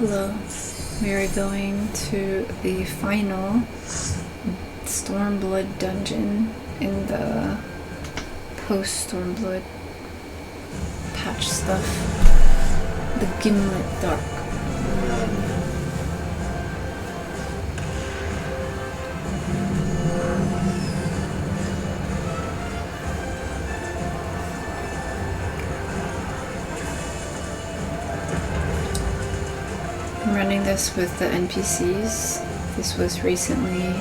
Hello. We are going to the final Stormblood dungeon in the post-Stormblood patch stuff. The Ghimlyt Dark. I'm running this with the NPCs. This was recently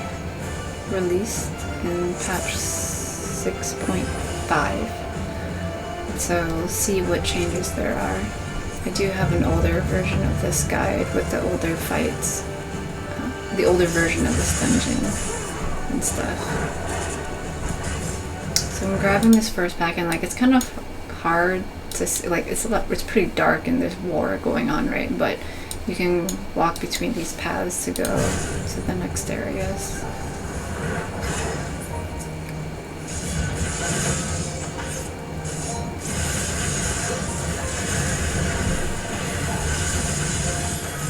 released in patch 6.5. So we'll see what changes there are. I do have an older version of this guide with the older fights, the older version of this dungeon and stuff. So I'm grabbing this first pack, and like it's kind of hard to see, like it's pretty dark and there's war going on, right? But you can walk between these paths to go to the next areas.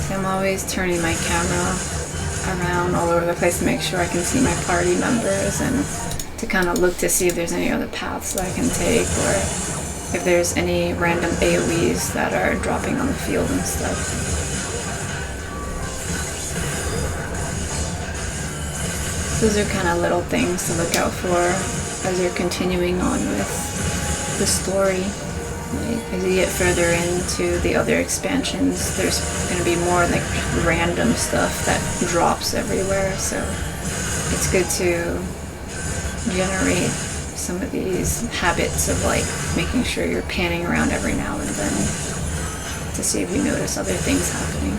So I'm always turning my camera around all over the place to make sure I can see my party members and to kind of look to see if there's any other paths that I can take or if there's any random AoEs that are dropping on the field and stuff. Those are kind of little things to look out for as you're continuing on with the story. Like, as you get further into the other expansions, there's going to be more like random stuff that drops everywhere, so it's good to generate some of these habits of like making sure you're panning around every now and then to see if you notice other things happening.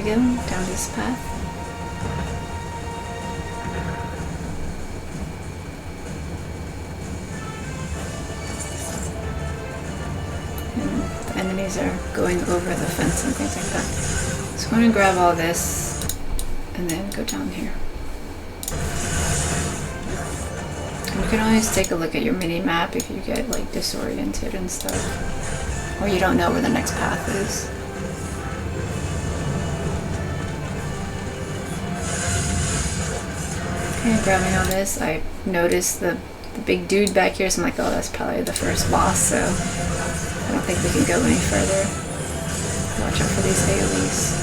Down this path. And the enemies are going over the fence and things like that. So I'm going to grab all this and then go down here. And you can always take a look at your mini-map if you get like disoriented and stuff, or you don't know where the next path is. Okay, grabbing all this, I noticed the big dude back here, so I'm like, oh, that's probably the first boss, so I don't think we can go any further. Watch out for these AoEs.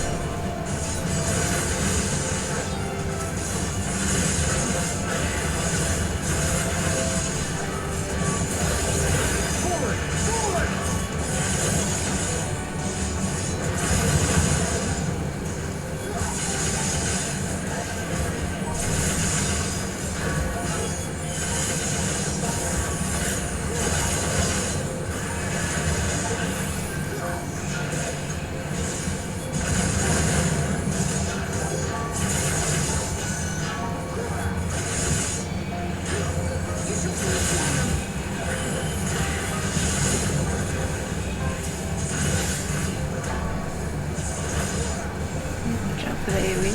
For the AoE.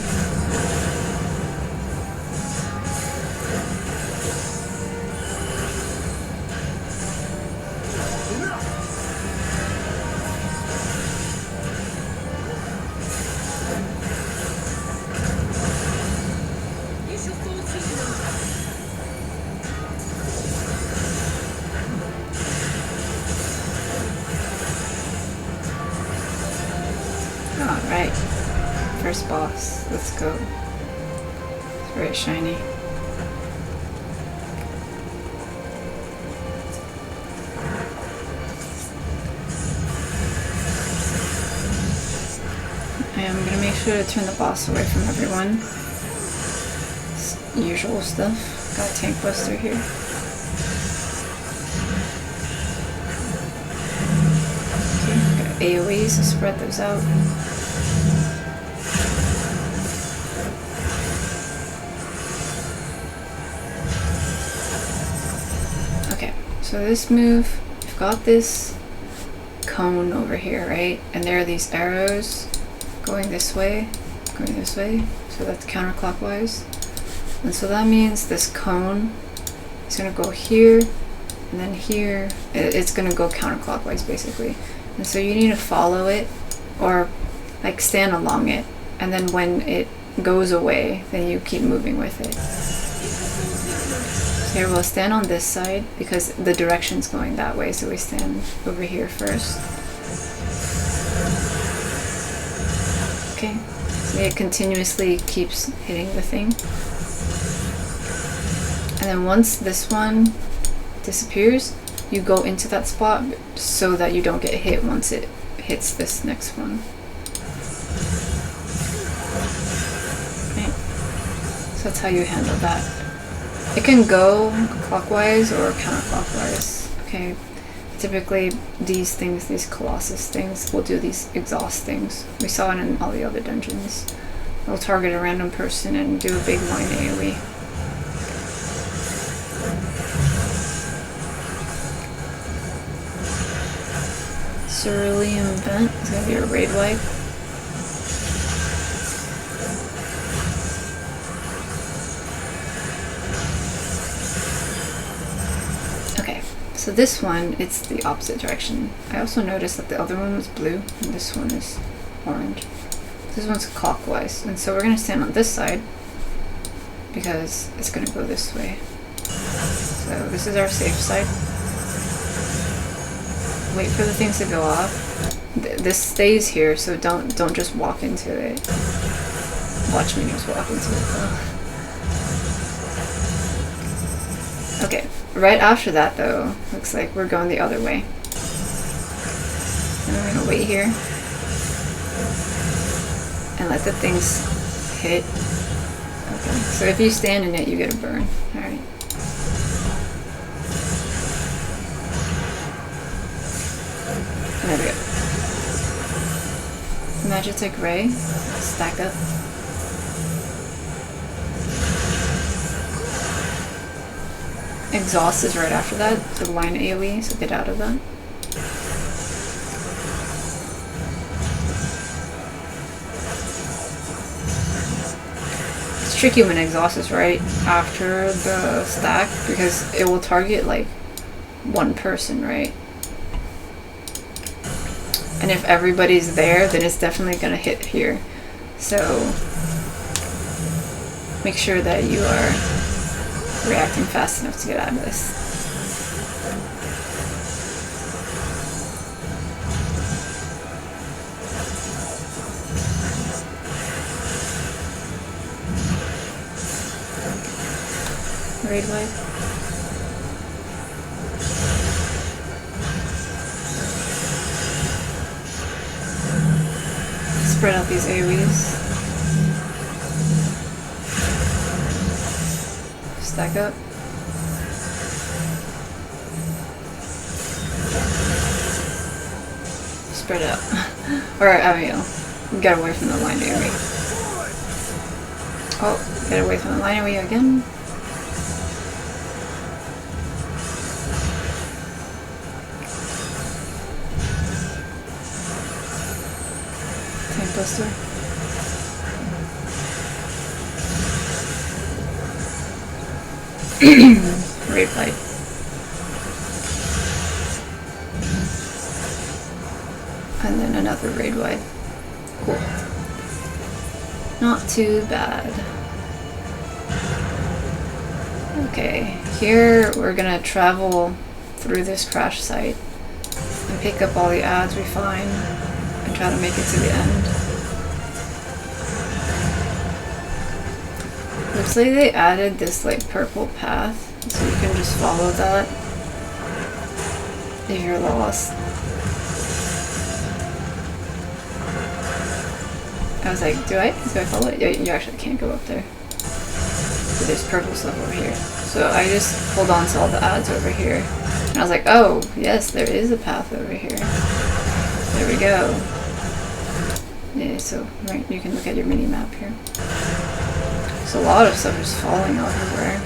Alright. First boss. Let's go. It's very shiny. I am going to make sure to turn the boss away from everyone. It's usual stuff. Got a tank buster here. AoEs, so spread those out. Okay, so this move, we've got this cone over here, right? And there are these arrows going this way, so that's counterclockwise. And so that means this cone is going to go here, and then here. It's going to go counterclockwise, basically. And so you need to follow it, or like stand along it, and then when it goes away, then you keep moving with it. So here we'll stand on this side, because the direction's going that way, so we stand over here first. Okay, so it continuously keeps hitting the thing. And then once this one disappears, you go into that spot so that you don't get hit once it hits this next one. Okay. So that's how you handle that. It can go clockwise or counterclockwise. Okay. Typically these things, these Colossus things, will do these exhaust things. We saw it in all the other dungeons. They'll target a random person and do a big line AoE. Cerulean Vent is going to be a raid wipe. Okay, so this one, it's the opposite direction. I also noticed that the other one was blue and this one is orange. This one's clockwise, and so we're going to stand on this side because it's going to go this way. So this is our safe side. Wait for the things to go off. This stays here, so don't just walk into it. Watch me just walk into it though. Okay, right after that though, looks like we're going the other way. And we're gonna wait here and let the things hit. Okay, so if you stand in it, you get a burn. Alright. There we go. Magitech Ray. Stack up. Exhaust is right after that. The line AoE, so get out of that. It's tricky when exhaust is right after the stack because it will target like one person, right? And if everybody's there, then it's definitely going to hit here. So make sure that you are reacting fast enough to get out of this. Raid wipe. Spread out these AoEs. Stack up. Spread it out. Or, I mean, get away from the line AoE. Oh, get away from the line AoE again. Buster. Raid fight. And then another raid wide. Cool. Not too bad. Okay, here we're gonna travel through this crash site and pick up all the ads we find and try to make it to the end. Looks like they added this like purple path, so you can just follow that if you're lost. I was like, do I follow it? You actually can't go up there. But there's purple stuff over here. So I just hold on to all the ads over here. And I was like, oh, yes, there is a path over here. There we go. Yeah, so right, you can look at your mini map here. So a lot of stuff is falling everywhere.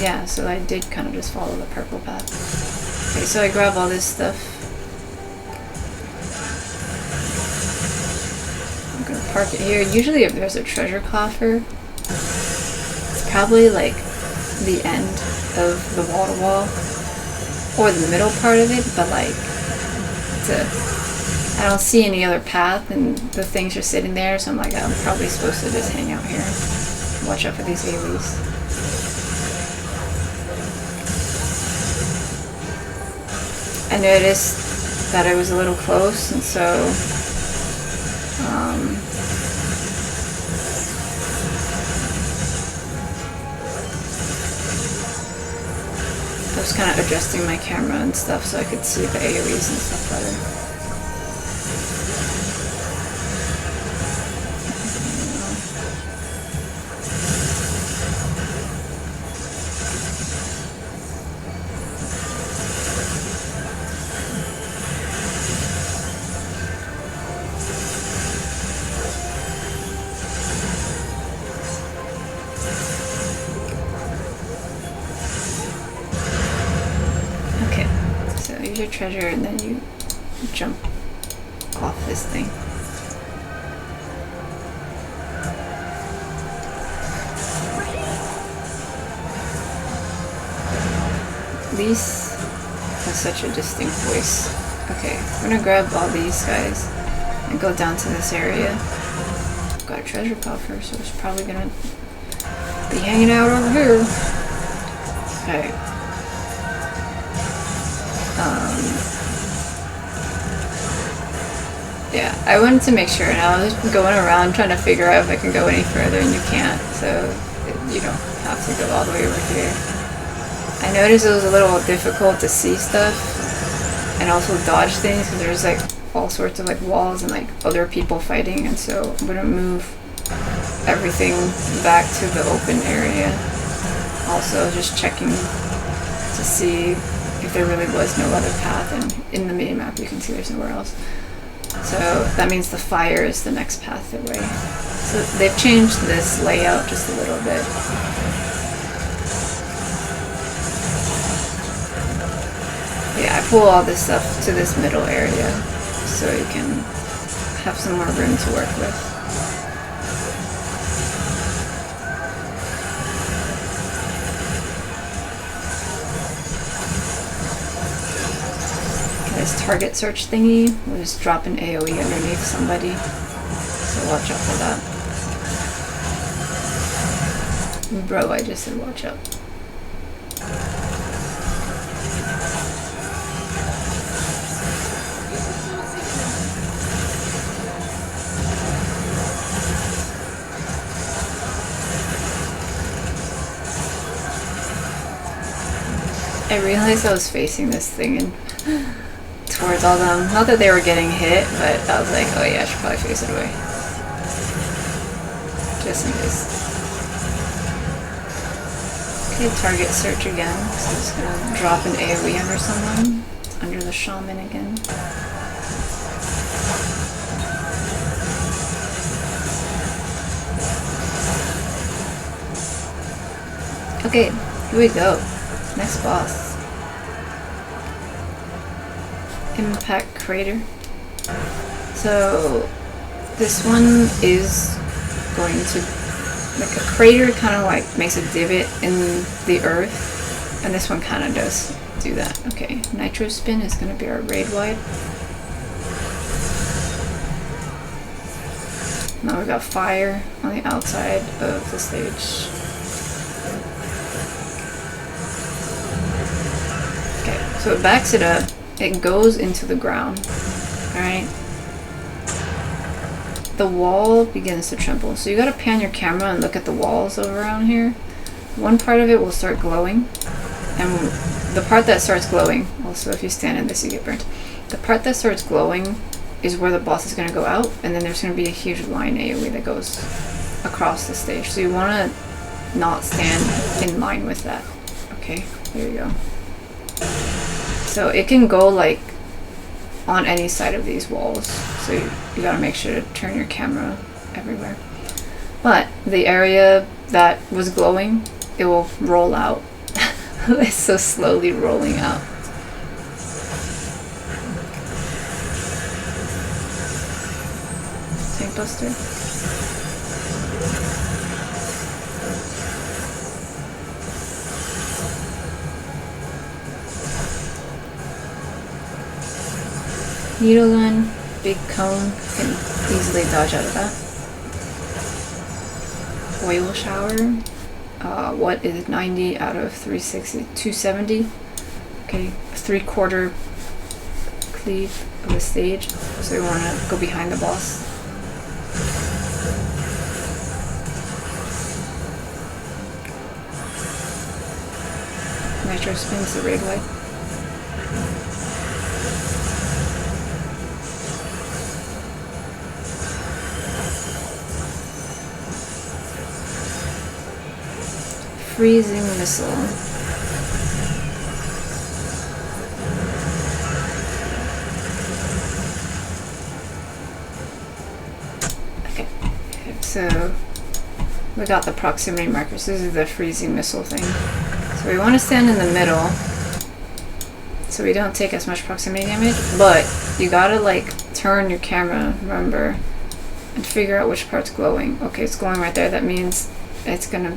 Yeah, so I did kind of just follow the purple path. Okay, so I grab all this stuff. I'm gonna park it here. Usually if there's a treasure coffer, it's probably like the end of the wall-to-wall or the middle part of it, but like I don't see any other path and the things are sitting there, so I'm like, I'm probably supposed to just hang out here. Watch out for these AoEs. I noticed that I was a little close, and so I was kind of adjusting my camera and stuff so I could see the AoEs and stuff better. Your treasure and then you jump off this thing. Lise has such a distinct voice. Okay, I'm gonna grab all these guys and go down to this area. Got a treasure coffer, so it's probably gonna be hanging out over here. Okay. Yeah, I wanted to make sure, and I was going around trying to figure out if I can go any further, and you can't, so you don't have to go all the way over here. I noticed it was a little difficult to see stuff, and also dodge things, because there's like all sorts of like walls and like other people fighting, and so I'm gonna move everything back to the open area. Also just checking to see if there really was no other path, and in the minimap you can see there's nowhere else. So that means the fire is the next path away. So they've changed this layout just a little bit. Yeah, I pull all this stuff to this middle area so you can have some more room to work with. This target search thingy will just drop an AoE underneath somebody, so watch out for that. Bro, I just said watch out. I realized I was facing this thing and towards all them. Not that they were getting hit, but I was like, oh yeah, I should probably face it away. Just in case. Okay, target search again. So it's gonna drop an AoE under someone. It's under the shaman again. Okay, here we go. Next boss. Impact crater. So this one is going to, like, a crater kind of like makes a divot in the earth, and this one kind of does do that. Okay, nitro spin is going to be our raid wide. Now we've got fire on the outside of the stage. Okay, so it backs it up. It goes into the ground, alright? The wall begins to tremble. So you gotta pan your camera and look at the walls over around here. One part of it will start glowing, and the part that starts glowing, also if you stand in this you get burnt. The part that starts glowing is where the boss is gonna go out, and then there's gonna be a huge line AoE that goes across the stage. So you wanna not stand in line with that. Okay, there you go. So it can go like on any side of these walls. So you gotta make sure to turn your camera everywhere. But the area that was glowing, it will roll out. It's so slowly rolling out. Tank Buster. Needle gun, big cone, can easily dodge out of that. Oil shower, what is 90 out of 360? 270. Okay, 3/4 cleave of the stage, so we want to go behind the boss. Nitro spins the raid light. Freezing missile. Okay, so we got the proximity markers. This is the freezing missile thing. So we want to stand in the middle so we don't take as much proximity damage, but you gotta like turn your camera, remember, and figure out which part's glowing. Okay, it's glowing right there. That means it's gonna,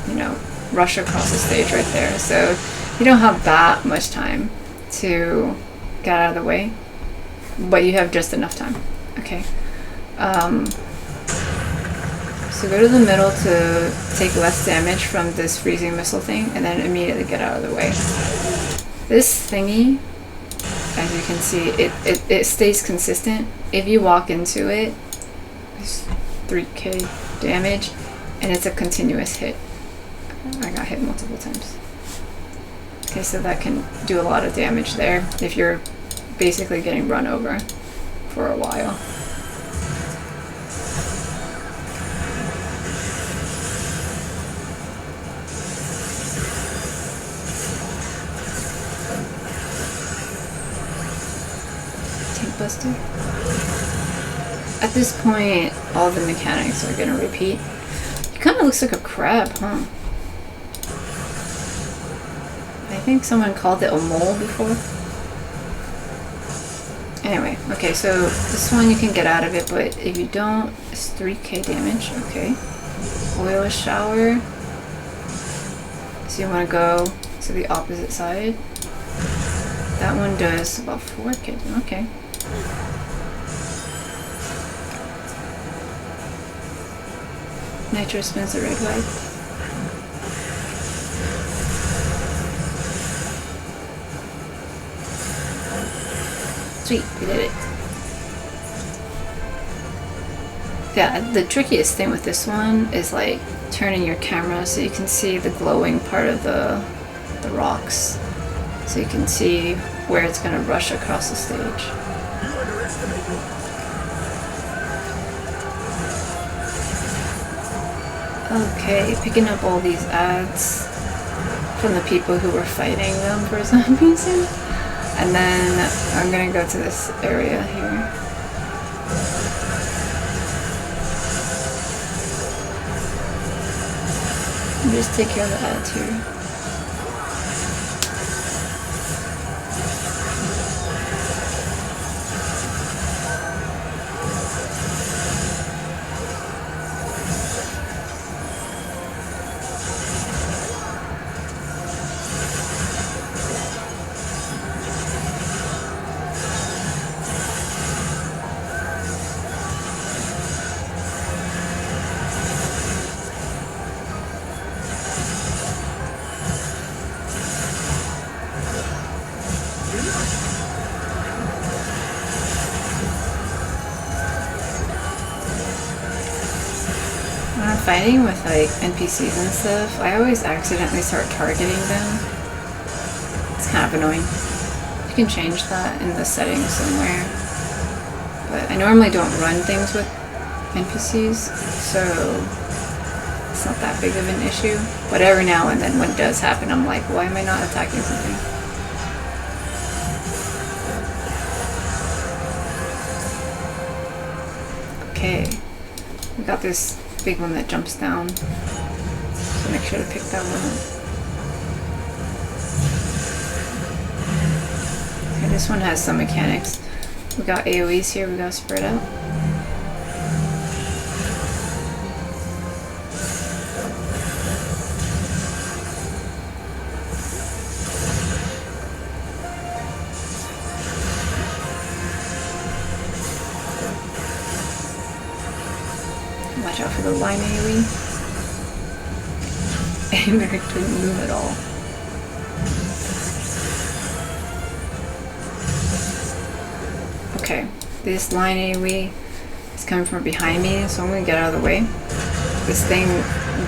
you know, rush across the stage right there. So you don't have that much time to get out of the way, but you have just enough time. Okay. So go to the middle to take less damage from this freezing missile thing, and then immediately get out of the way. This thingy, as you can see, it stays consistent. If you walk into it, it's 3k damage, and it's a continuous hit. I got hit multiple times. Okay, so that can do a lot of damage there if you're basically getting run over for a while. Tank Buster. At this point, all the mechanics are gonna repeat. It kind of looks like a crab, huh? I think someone called it a mole before. Anyway, okay, so this one you can get out of it, but if you don't, it's 3k damage, okay. Oil shower. So you want to go to the opposite side. That one does about 4k, okay. Nitro spins the red light. Sweet, we did it. Yeah, the trickiest thing with this one is like turning your camera so you can see the glowing part of the rocks. So you can see where it's gonna rush across the stage. Okay, picking up all these ads from the people who were fighting them for some reason. And then I'm gonna go to this area here. And just take care of the ads here. Fighting with like NPCs and stuff, I always accidentally start targeting them. It's kind of annoying. You can change that in the settings somewhere. But I normally don't run things with NPCs, so it's not that big of an issue. But every now and then when it does happen, I'm like, why am I not attacking something? Okay. We got this big one that jumps down. So make sure to pick that one up. Okay, this one has some mechanics. We got AoEs here, we gotta spread out. Watch out for the line AoE. Eric didn't move at all. Okay, this line AoE is coming from behind me, so I'm gonna get out of the way. This thing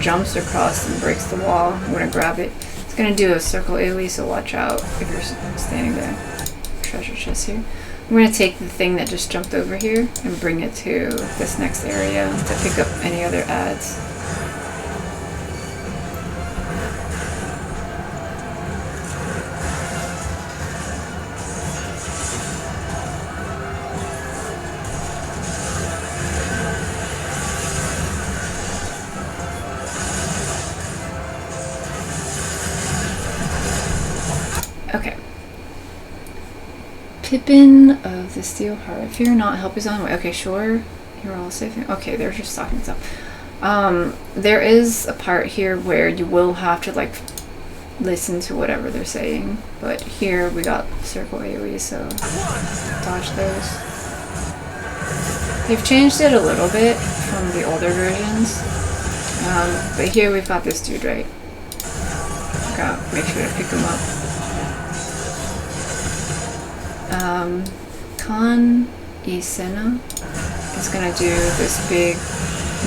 jumps across and breaks the wall. I'm gonna grab it. It's gonna do a circle AoE, so watch out if you're standing there. Treasure chest here. I'm going to take the thing that just jumped over here and bring it to this next area to pick up any other adds. Okay. Pippin of the Steel Heart. Fear not, help is on the way. Okay, sure. You're all safe. Okay, they're just talking stuff. There is a part here where you will have to like listen to whatever they're saying. But here we got circle AoE, so dodge those. They've changed it a little bit from the older versions. But here we've got this dude, right? Gotta make sure to pick him up. Khan Isena is gonna do this big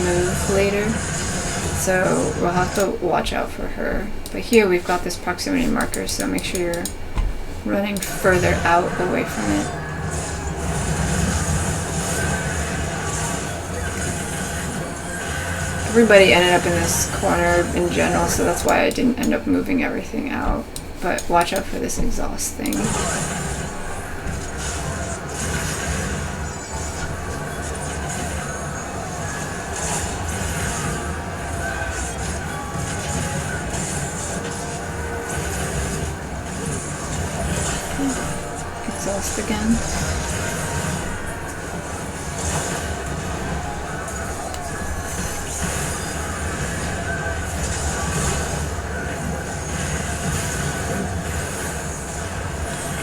move later, so we'll have to watch out for her. But here we've got this proximity marker, so make sure you're running further out away from it. Everybody ended up in this corner in general, so that's why I didn't end up moving everything out. But watch out for this exhaust thing. Exhaust again.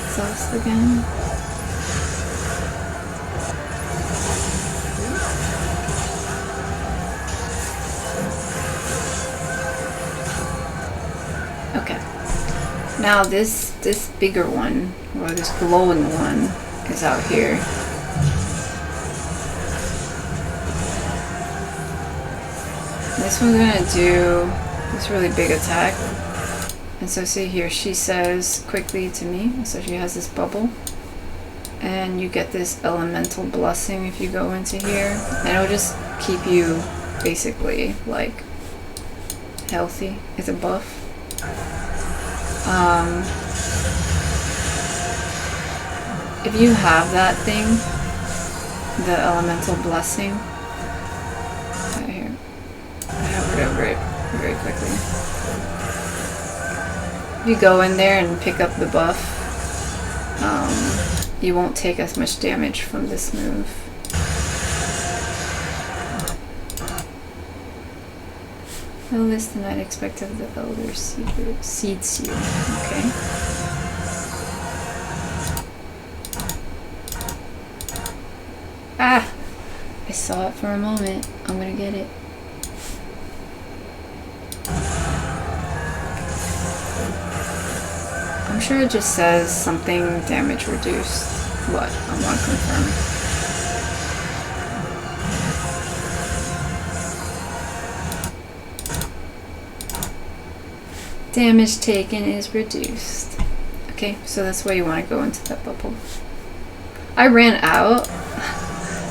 Exhaust again. Okay. Now this bigger one, or this glowing one, is out here. This one's gonna do this really big attack. And so see here, she says quickly to me, so she has this bubble. And you get this elemental blessing if you go into here. And it'll just keep you basically like healthy. It's a buff. If you have that thing, the elemental blessing, right here, I hovered over it very quickly. If you go in there and pick up the buff, you won't take as much damage from this move. No less than I'd expect of the Elder Seeds you. Okay. Ah! I saw it for a moment. I'm gonna get it. I'm sure it just says something damage reduced, but I want to confirm. Damage taken is reduced. Okay, so that's why you want to go into that bubble. I ran out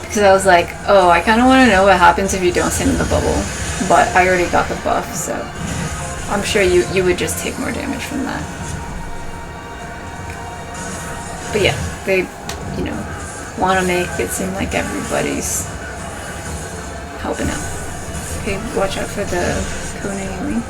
because I was like, oh, I kind of want to know what happens if you don't sit in the bubble. But I already got the buff, so I'm sure you would just take more damage from that. But yeah, they, want to make it seem like everybody's helping out. Okay, watch out for the cone AoE.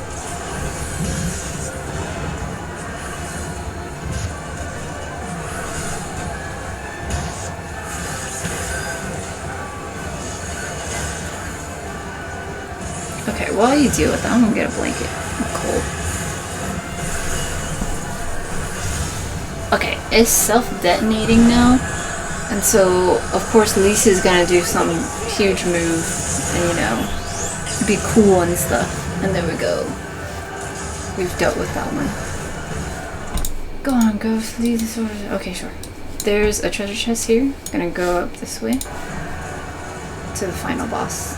Okay, while you deal with that, I'm gonna get a blanket. I'm cold. Okay, it's self-detonating now. And so, of course, Lisa's gonna do some huge move and, you know, be cool and stuff. And there we go. We've dealt with that one. Go on, go flee this order. Okay, sure. There's a treasure chest here. Gonna go up this way to the final boss.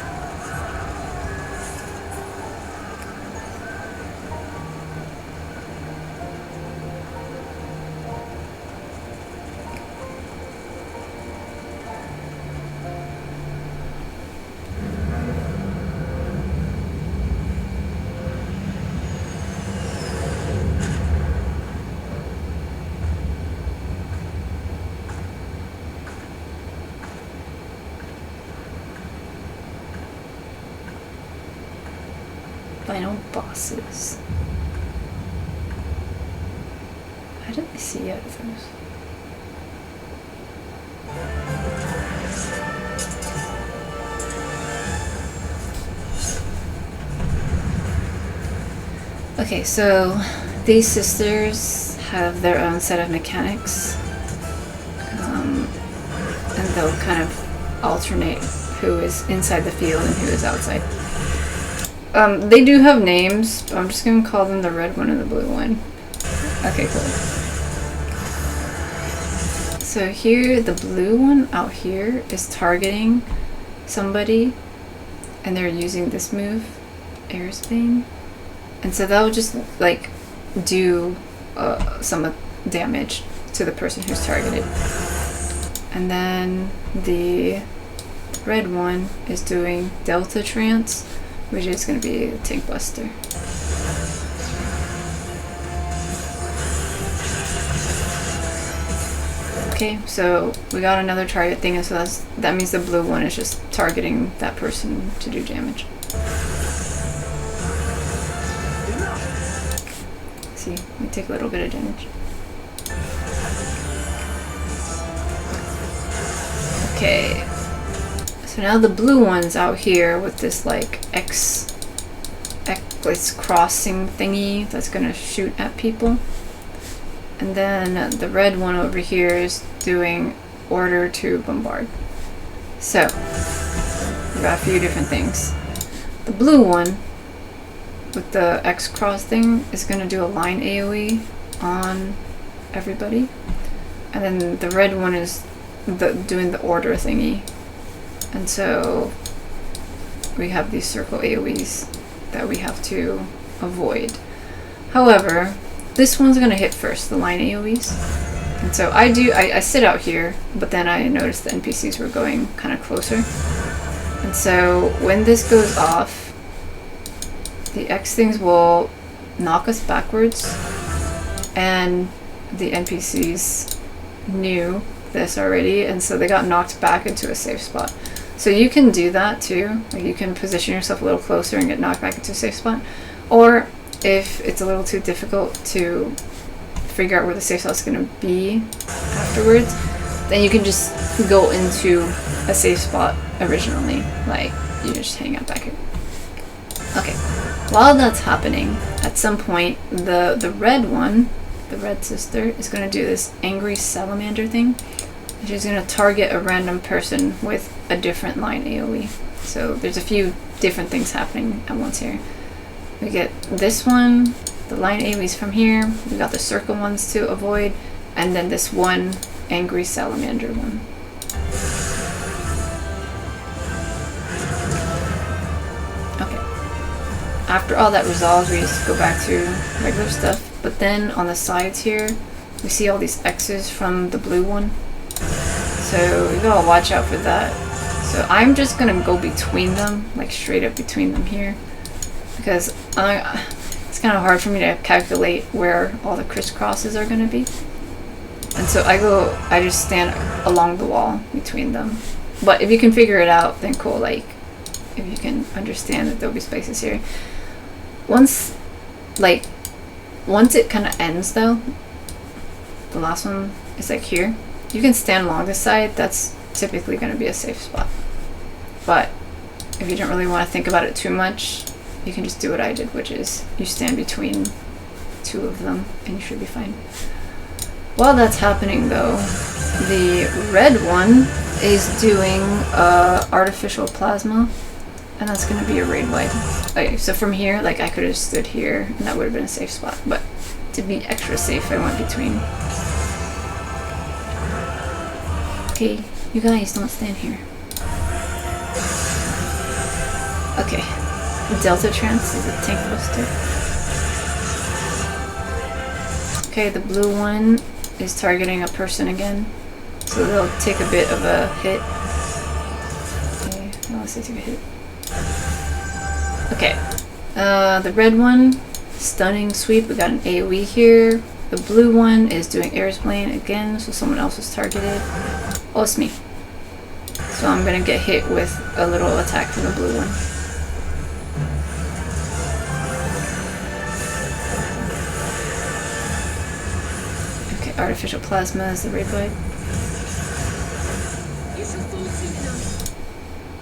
Final bosses. I didn't see out of those. Okay, so these sisters have their own set of mechanics, and they'll kind of alternate who is inside the field and who is outside. They do have names, but I'm just gonna call them the red one and the blue one. Okay, cool. So here, the blue one out here is targeting somebody, and they're using this move, Airsbane. And so that will just, like, do some damage to the person who's targeted. And then the red one is doing Delta Trance, which is going to be a Tank Buster. Okay, so we got another target thing, and so that means the blue one is just targeting that person to do damage. See, we take a little bit of damage. Okay. So now the blue one's out here with this like X crossing thingy that's gonna shoot at people. And then the red one over here is doing order to bombard. So, we got a few different things. The blue one with the X cross thing is gonna do a line AoE on everybody. And then the red one is doing the order thingy. And so we have these circle AoEs that we have to avoid. However, this one's gonna hit first, the line AoEs. And so I sit out here, but then I noticed the NPCs were going kind of closer. And so when this goes off, the X things will knock us backwards, and the NPCs knew this already, and so they got knocked back into a safe spot. So you can do that too. Like, you can position yourself a little closer and get knocked back into a safe spot. Or if it's a little too difficult to figure out where the safe spot's going to be afterwards, then you can just go into a safe spot originally. Like, you just hang out back here. Okay. While that's happening, at some point, the red one, the red sister, is going to do this angry salamander thing. She's going to target a random person with a different line AoE. So there's a few different things happening at once here. We get this one, the line AoEs from here, we got the circle ones to avoid, and then this one angry salamander one. Okay. After all that resolves, we just go back to regular stuff. But then on the sides here, we see all these X's from the blue one. So we gotta watch out for that. So I'm just gonna go between them, like straight up between them here, because it's kind of hard for me to calculate where all the crisscrosses are gonna be. And so I just stand along the wall between them. But if you can figure it out, then cool. Like, if you can understand that there'll be spaces here. Once it kind of ends though, the last one is like here, you can stand along this side. That's typically going to be a safe spot. But if you don't really want to think about it too much, you can just do what I did, which is you stand between two of them and you should be fine. While that's happening though, the red one is doing artificial plasma, and that's going to be a raid wide. Okay, so from here, like I could have stood here and that would have been a safe spot, but to be extra safe, I went between. Okay, you guys don't stand here. Okay, Delta Trance is a tank buster. Okay, the blue one is targeting a person again, so they'll take a bit of a hit. Okay, I want to say take a hit. Okay, the red one, stunning sweep. We got an AoE here. The blue one is doing Air's Blade again, so someone else was targeted. Oh, it's me. So I'm gonna get hit with a little attack from the blue one. Okay, artificial plasma is the raid blade.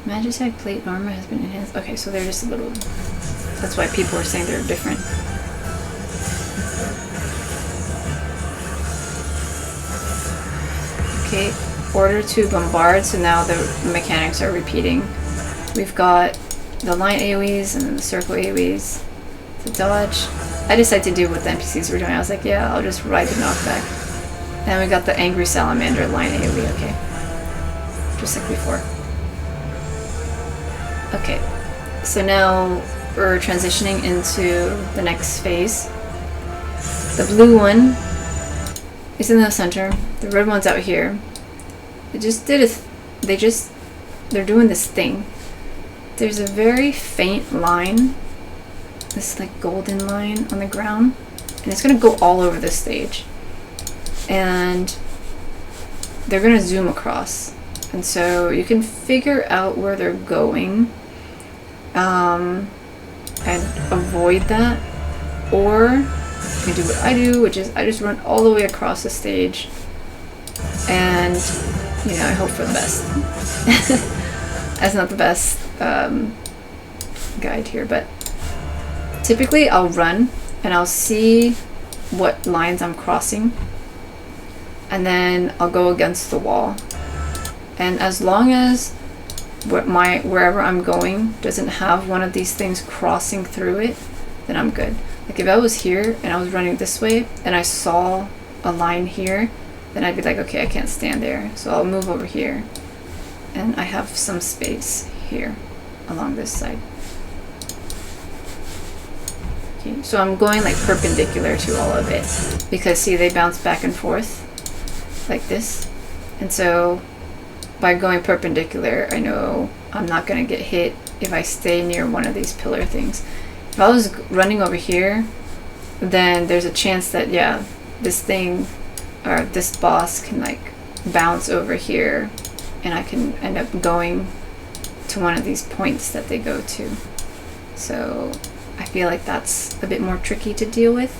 Magitech plate armor has been enhanced. Okay, so they're just a little... That's why people are saying they're different. Okay, order to bombard, so now the mechanics are repeating. We've got the line AoEs and then the circle AoEs to dodge. I decided to do what the NPCs were doing. I was like, yeah, I'll just ride the knockback. And we got the angry salamander line AoE, okay. Just like before. Okay, so now we're transitioning into the next phase. The blue one is in the center. The red one's out here. They just did they're doing this thing. There's a very faint line, this like golden line on the ground, and it's gonna go all over the stage. And they're gonna zoom across. And so you can figure out where they're going and avoid that, or you can do what I do, which is I just run all the way across the stage and, you know, I hope for the best. That's not the best guide here, but typically I'll run and I'll see what lines I'm crossing, and then I'll go against the wall. And as long as wherever I'm going doesn't have one of these things crossing through it, then I'm good. Like if I was here and I was running this way and I saw a line here, then I'd be like, okay, I can't stand there. So I'll move over here. And I have some space here along this side. Okay, so I'm going like perpendicular to all of it. Because see, they bounce back and forth like this. And so by going perpendicular, I know I'm not going to get hit if I stay near one of these pillar things. If I was running over here, then there's a chance that, yeah, this thing or this boss can like bounce over here and I can end up going to one of these points that they go to. So I feel like that's a bit more tricky to deal with.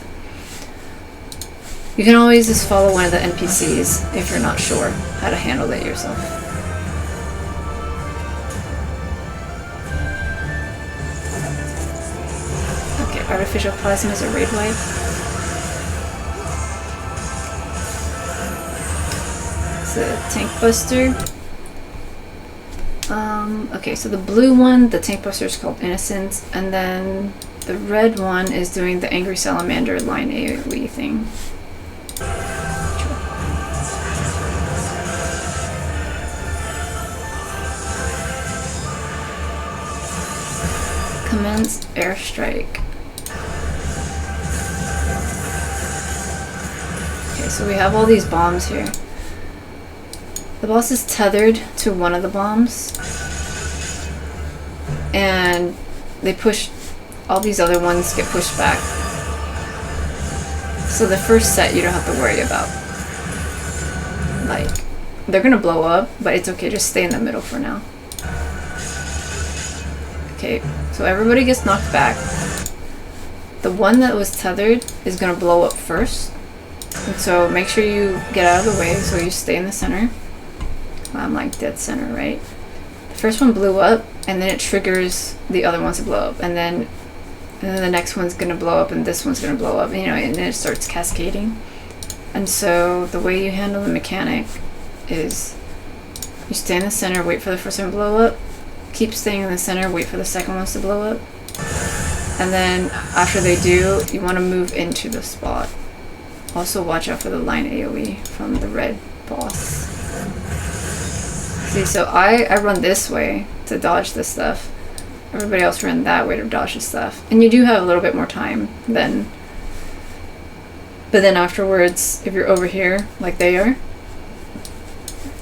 You can always just follow one of the NPCs if you're not sure how to handle it yourself. Okay, artificial plasma is a raid wipe. It's a tank buster. Okay, so the blue one, the tank buster is called Innocence, and then the red one is doing the Angry Salamander line AoE thing. Commence airstrike. Okay, so we have all these bombs here. The boss is tethered to one of the bombs, and they push, all these other ones get pushed back. So the first set you don't have to worry about. Like, they're gonna blow up, but it's okay, just stay in the middle for now. Okay, so everybody gets knocked back. The one that was tethered is gonna blow up first. And so make sure you get out of the way so you stay in the center. I'm like dead center, right? The first one blew up, and then it triggers the other ones to blow up, and then the next one's gonna blow up, and this one's gonna blow up, you know, and then it starts cascading. And so the way you handle the mechanic is you stay in the center, wait for the first one to blow up, keep staying in the center, wait for the second ones to blow up, and then after they do, you want to move into the spot. Also watch out for the line AoE from the red boss. See, so I run this way to dodge this stuff. Everybody else ran that way to dodge this stuff. And you do have a little bit more time then. But then afterwards, if you're over here, like they are,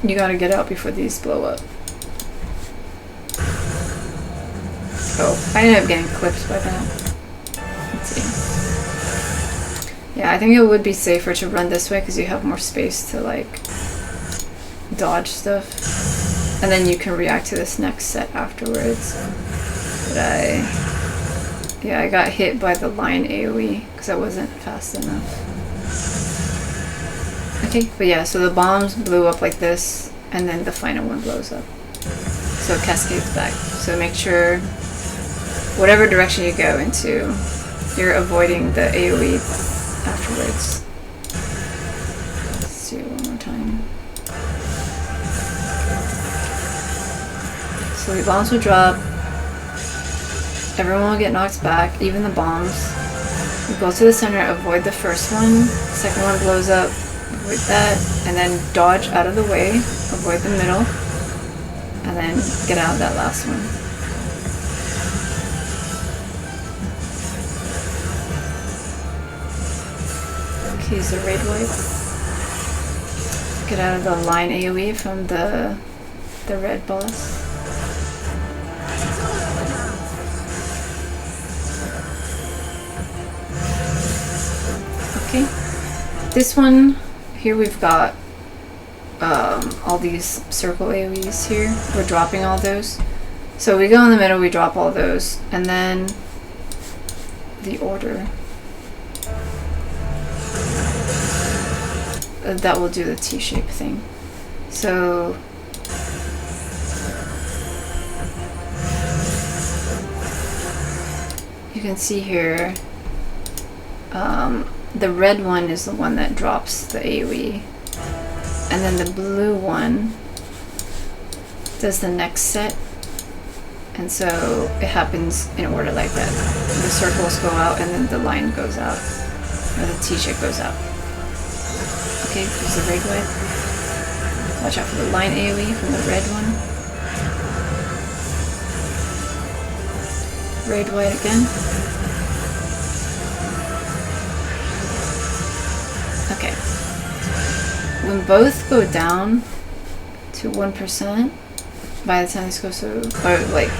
you gotta get out before these blow up. Oh, I ended up getting clipped by that. Let's see. Yeah, I think it would be safer to run this way because you have more space to like dodge stuff. And then you can react to this next set afterwards. But I got hit by the line AoE because I wasn't fast enough. Okay, but yeah, so the bombs blew up like this, and then the final one blows up. So it cascades back. So make sure whatever direction you go into, you're avoiding the AoE afterwards. Let's do it one more time. So the bombs will drop. Everyone will get knocked back, even the bombs. You go to the center, avoid the first one. Second one blows up, avoid that, and then dodge out of the way, avoid the middle, and then get out of that last one. Okay, use the raid wipe. Get out of the line AoE from the red boss. Okay, this one here we've got all these circle AoEs here. We're dropping all those. So we go in the middle, we drop all those, and then the order. That will do the T-shape thing. So you can see here, the red one is the one that drops the AoE, and then the blue one does the next set, and so it happens in order like that. The circles go out, and then the line goes out, or the T-shape goes out. Okay, use the raid wipe. Watch out for the line AoE from the red one. Raid wipe again. Okay. When both go down to 1%, by the time this goes to, or like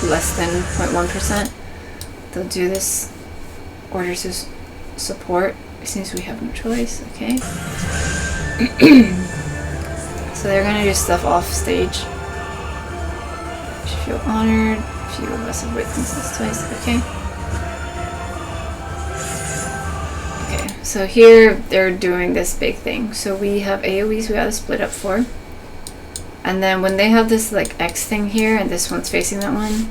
less than 0.1%, they'll do this order to support. Since we have no choice, okay? So they're gonna do stuff off stage. You should feel honored. A few of us have witnessed this twice, okay? Okay, so here they're doing this big thing. So we have AoEs we gotta split up for. And then when they have this like X thing here and this one's facing that one,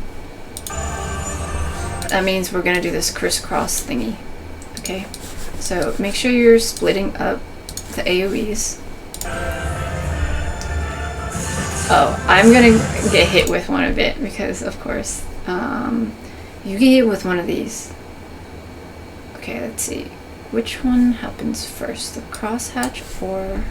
that means we're gonna do this crisscross thingy, okay? So make sure you're splitting up the AoEs. Oh, I'm gonna get hit with one of it because, of course, you get hit with one of these. Okay, let's see. Which one happens first? The crosshatch or...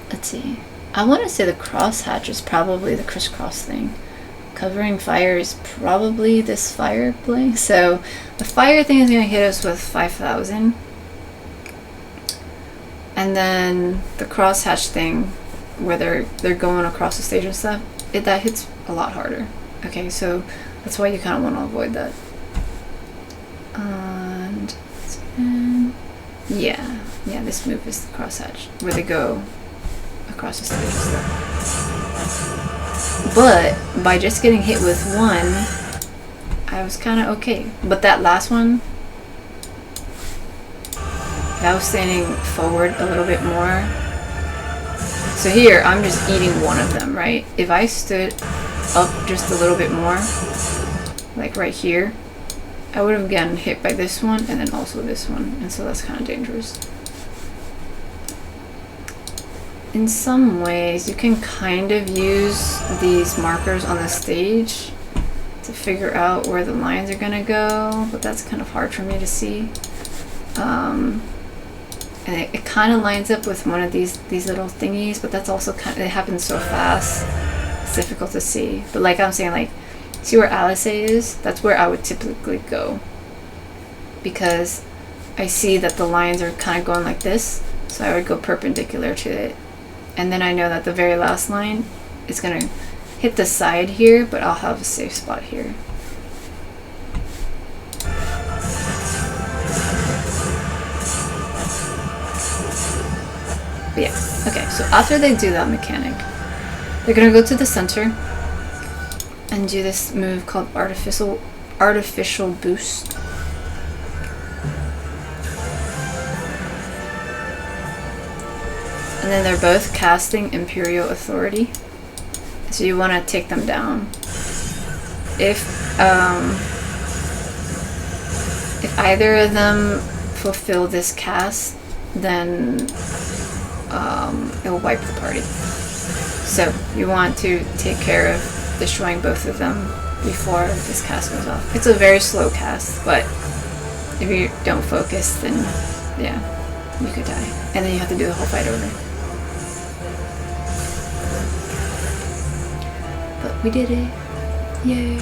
let's see. I want to say the crosshatch is probably the crisscross thing. Covering fire is probably this fire blink. So the fire thing is going to hit us with 5,000. And then the crosshatch thing, where they're going across the stage and stuff, that hits a lot harder. Okay, so that's why you kind of want to avoid that. And yeah, this move is the crosshatch where they go across the stage. But by just getting hit with one, I was kind of okay. But that last one, I was standing forward a little bit more. So here, I'm just eating one of them, right? If I stood up just a little bit more, like right here, I would have gotten hit by this one and then also this one. And so that's kind of dangerous. In some ways, you can kind of use these markers on the stage to figure out where the lines are gonna go, but that's kind of hard for me to see. And it kind of lines up with one of these little thingies, but that's also kind of, it happens so fast, it's difficult to see. But like I'm saying, like, see where Alice is? That's where I would typically go, because I see that the lines are kind of going like this, so I would go perpendicular to it. And then I know that the very last line is going to hit the side here, but I'll have a safe spot here. But yeah, okay, so after they do that mechanic, they're going to go to the center and do this move called Artificial Boost. And then they're both casting Imperial Authority, so you want to take them down. If either of them fulfill this cast, then it will wipe the party. So you want to take care of destroying both of them before this cast goes off. It's a very slow cast, but if you don't focus, then yeah, you could die. And then you have to do the whole fight over. But we did it. Yay.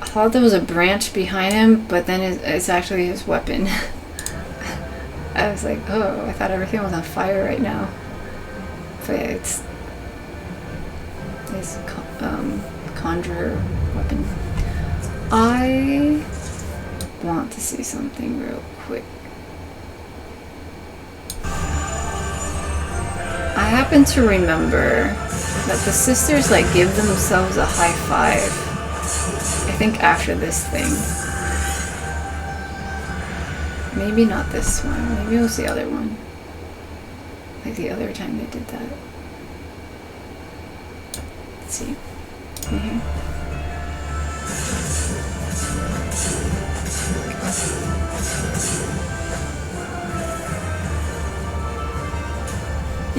I thought there was a branch behind him, but then it's actually his weapon. I was like, oh, I thought everything was on fire right now. But yeah, it's his conjurer weapon. I want to see something real quick. I happen to remember that the sisters like give themselves a high five. I think after this thing. Maybe not this one. Maybe it was the other one. Like the other time they did that. Let's see. Mm-hmm.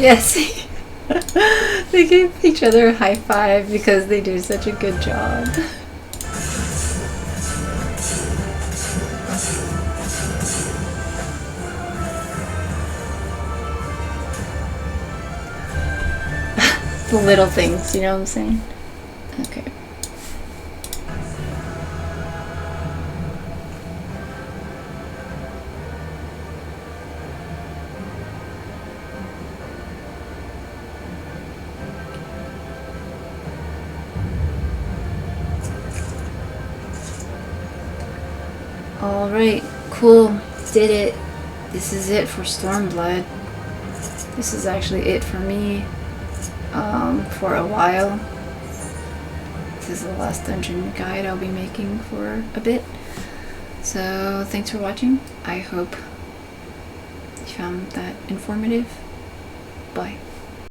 Yes. They gave each other a high five because they do such a good job. The little things, you know what I'm saying? Okay. Alright, cool. Did it. This is it for Stormblood. This is actually it for me. For a while. This is the last dungeon guide I'll be making for a bit. So thanks for watching. I hope you found that informative. Bye.